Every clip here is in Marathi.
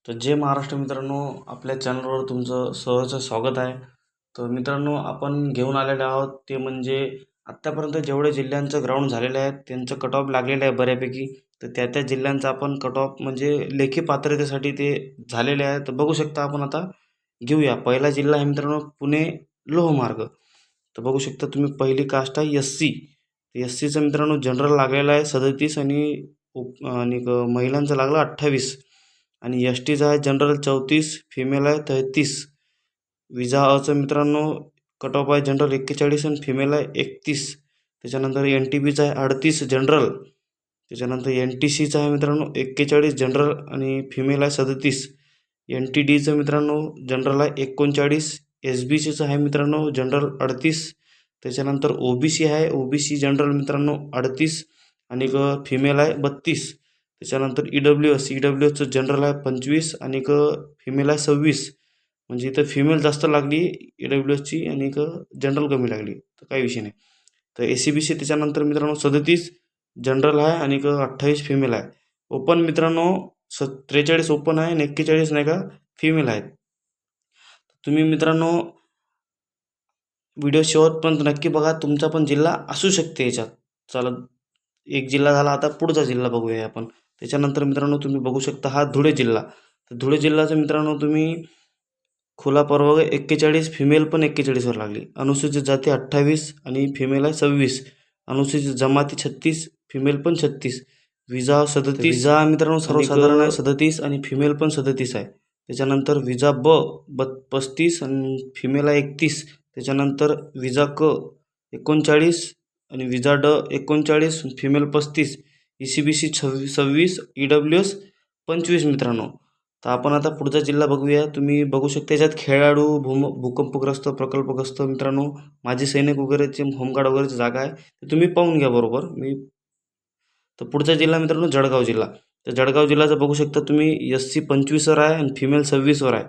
तर जय महाराष्ट्र मित्रांनो, आपल्या चॅनलवर तुमचं सहर्ष स्वागत आहे. तर मित्रांनो, आपण घेऊन आलेले आहोत ते म्हणजे आत्तापर्यंत जेवढे जिल्ह्यांचं ग्राउंड झालेलं आहे त्यांचं कट ऑफ लागलेलं आहे बऱ्यापैकी. तर त्या जिल्ह्यांचं आपण कट ऑफ म्हणजे लेखी पात्रतेसाठी ते झालेले आहे. तर बघू शकता आपण आता घेऊया. पहिला जिल्हा आहे मित्रांनो पुणे लोहमार्ग. तर बघू शकता तुम्ही पहिली कास्ट आहे SC. एस सीचं मित्रांनो जनरल लागलेलं आहे 37 आणि महिलांचं लागलं 28 आणि एस टीचा आहे जनरल 34, फिमेल आहे 33. विजा अचं मित्रांनो कट ऑफ आहे जनरल 41 आणि फिमेल आहे 31. त्याच्यानंतर एन टी बीचा आहे 38 जनरल. त्याच्यानंतर एन टी सीचा आहे मित्रांनो 41 जनरल आणि फिमेल आहे 37. एन टी डीचं मित्रांनो जनरल आहे 39. एस बी सीचं आहे मित्रांनो जनरल 38. त्याच्यानंतर ओ बी सी आहे, ओ बी सी जनरल मित्रांनो 38 आणि फिमेल आहे 32. त्याच्यानंतर ईडब्ल्यूएसचं जनरल आहे 25 आणि फिमेल आहे 26. म्हणजे इथं फिमेल जास्त लागली ईडब्ल्यूएसची आणि जनरल कमी लागली, तर काही विषय नाही. तर ACBC त्याच्यानंतर मित्रांनो 37 जनरल आहे आणि 28 फिमेल आहे. ओपन मित्रांनो 43 ओपन आहे आणि 41 नाही का फिमेल आहेत. तुम्ही मित्रांनो व्हिडिओ शेवटपर्यंत नक्की बघा. तुमचा पण जिल्हा असू शकते याच्यात. चला, एक जिल्हा झाला, आता पुढचा जिल्हा बघूया आपण. त्याच्यानंतर मित्रांनो तुम्ही बघू शकता हा धुळे जिल्हा. तर धुळे जिल्ह्याचं मित्रांनो तुम्ही खुला परवानगी 41, फिमेल पण 41वर लागली. अनुसूचित जाती 28 आणि फिमेल आहे 26. अनुसूचित जमाती 36, फिमेल पण 36. विजा 37. विजा मित्रांनो सर्वसाधारण आहे 37 आणि फिमेल पण 37 आहे. त्याच्यानंतर विजा ब 35 आणि फिमेल आहे 31. त्याच्यानंतर विजा क 39 आणि विजा ड 39, फिमेल 35. ECBC 26, EWS 25 मित्रांनो. तर आपण आता पुढचा जिल्हा बघूया. तुम्ही बघू शकता याच्यात खेळाडू, भूकंपग्रस्त, प्रकल्पग्रस्त मित्रांनो, माजी सैनिक वगैरेचे, होमगार्ड वगैरेची जागा आहे. ते तुम्ही पाहून घ्या बरोबर. तर पुढचा जिल्हा मित्रांनो जळगाव जिल्हा. तर जळगाव जिल्ह्याचं बघू शकता तुम्ही SC 25वर आहे आणि फिमेल 26वर आहे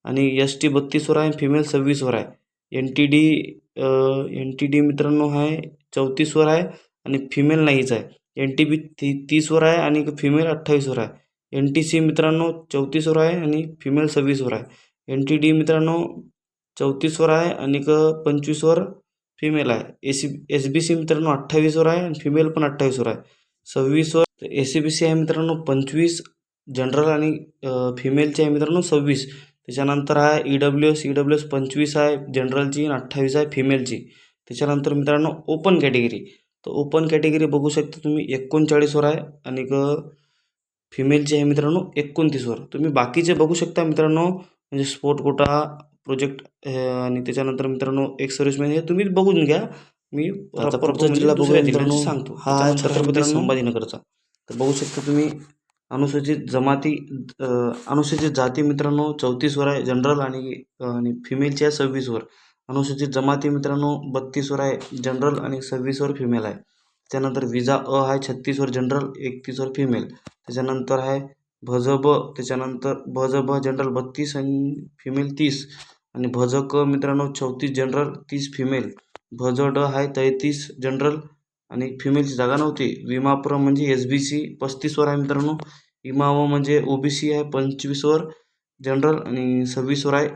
आणि ST 32वर आहे आणि फिमेल 26वर आहे. NTD मित्रांनो आहे 34वर आहे आणि फिमेल नाहीच आहे. NTB 30वर आहे आणि फिमेल 28वर आहे. NTC मित्रांनो 34वर आहे आणि फिमेल 26वर आहे. NTD मित्रांनो 34वर आहे आणि 25वर फिमेल आहे. SBC मित्रांनो 28वर आहे आणि फिमेल पण 28वर आहे. 26वर ACBC आहे मित्रांनो 25 जनरल आणि फिमेलची आहे मित्रांनो 26. त्याच्यानंतर आहे EWS 25 आहे जनरलची आणि 28 आहे फिमेलची. त्याच्यानंतर मित्रांनो ओपन कॅटेगरी. तर ओपन कॅटेगरी बघू शकता तुम्ही 39वर आहे आणि फिमेलची आहे मित्रांनो 29वर. तुम्ही बाकीचे बघू शकता मित्रांनो, म्हणजे स्पोर्ट कोटा, प्रोजेक्ट आणि त्याच्यानंतर मित्रांनो एक्स सर्व्हिसमॅन, हे तुम्ही बघून घ्या. मी पुढचा जिल्हा दुसऱ्या जिल्ह्याची सांगतो. हा छत्रपती संभाजीनगरचा. तर बघू शकता तुम्ही अनुसूचित जाती मित्रांनो 34वर आहे जनरल आणि फिमेलची आहे 26वर. अनुसूचित जमाती मित्रांनो 32वर आहे जनरल आणि 26वर फिमेल आहे. त्यानंतर विजा अ आहे 36वर जनरल, 31वर फिमेल. त्याच्यानंतर आहे भजब, त्याच्यानंतर भजब जनरल 32 आणि फिमेल 30 आणि भजक मित्रांनो 34 जनरल 30 फिमेल. भजड आहे 33 जनरल आणि फिमेलची जागा नव्हती. विमाप्र म्हणजे SBC 35वर आहे मित्रांनो. इमाव म्हणजे OBC आहे 25वर जनरल आणि 26वर आहे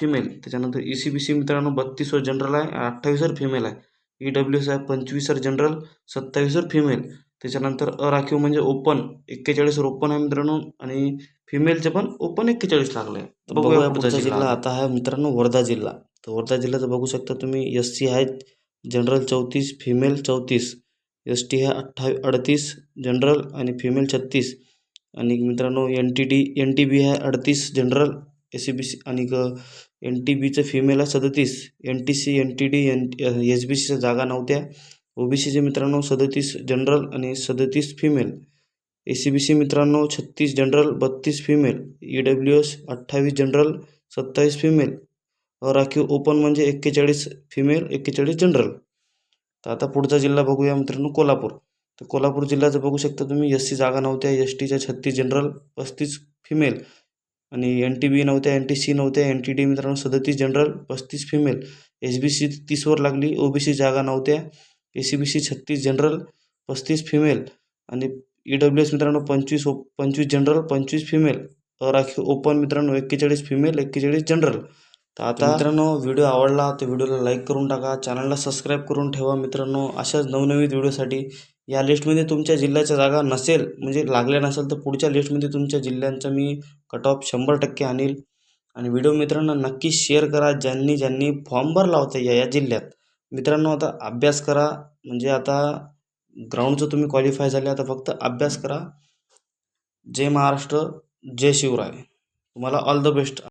फिमेल. त्याच्यानंतर ECBC मित्रांनो 32वर जनरल आहे, 28वर फिमेल आहे. EWS आहे 25वर जनरल, 27वर फिमेल. त्याच्यानंतर अराखीव म्हणजे ओपन 41वर ओपन आहे मित्रांनो आणि फिमेलचे पण ओपन 41 लागले आहे. तर बघूया पुढचा जिल्हा आता आहे मित्रांनो वर्धा जिल्हा. तर वर्धा जिल्ह्याचं बघू शकता तुम्ही SC आहे जनरल 34, फिमेल 34. ST आहे 38 जनरल आणि फिमेल 36 आणि मित्रांनो NTB आहे 38 जनरल ACBC आणि NTBचं फिमेल आहे 37. NTC, NTD, SBCच्या जागा नव्हत्या. OBCचे मित्रांनो 37 जनरल आणि 37 फिमेल. ACBC मित्रांनो 36 general, 32 female. EWS 28 general, 27 female. राखीव ओपन म्हणजे 41 फिमेल, 41 जनरल. तर आता पुढचा जिल्हा बघूया मित्रांनो कोल्हापूर. तर कोल्हापूर जिल्ह्याचं बघू शकता तुम्ही SC जागा नव्हत्या, STच्या 36 जनरल, 35 फिमेल आणि NTB नव्हत्या, NTC नव्हत्या. NTD मित्रांनो 37 जनरल, 35 फिमेल. SBC 30वर लागली, OBC जागा नव्हत्या. ACBC 36 जनरल, 35 फिमेल आणि EWS मित्रांनो 25 जनरल, 25 फिमेल. राखीव ओपन मित्रांनो 41 फिमेल 41 जनरल. तर आता मित्रांनो व्हिडिओ आवडला तर व्हिडिओला लाईक करून टाका, चॅनलला सबस्क्राईब करून ठेवा मित्रांनो. अशाच नवनवीन व्हिडिओसाठी या लिस्टमध्ये तुमच्या जिल्ह्याच्या जागा नसेल म्हणजे लागल्या नसेल तर पुढच्या लिस्टमध्ये तुमच्या जिल्ह्यांचा मी कट ऑफ 100% आणील. आणि व्हिडिओ मित्रांनो नक्की शेअर करा ज्यांनी ज्यांनी फॉर्म भरला होता या जिल्ह्यात. मित्रांनो आता अभ्यास करा, म्हणजे आता ग्राउंडचं तुम्ही क्वालिफाय झाले, आता फक्त अभ्यास करा. जय महाराष्ट्र, जय शिवराय. तुम्हाला ऑल द बेस्ट.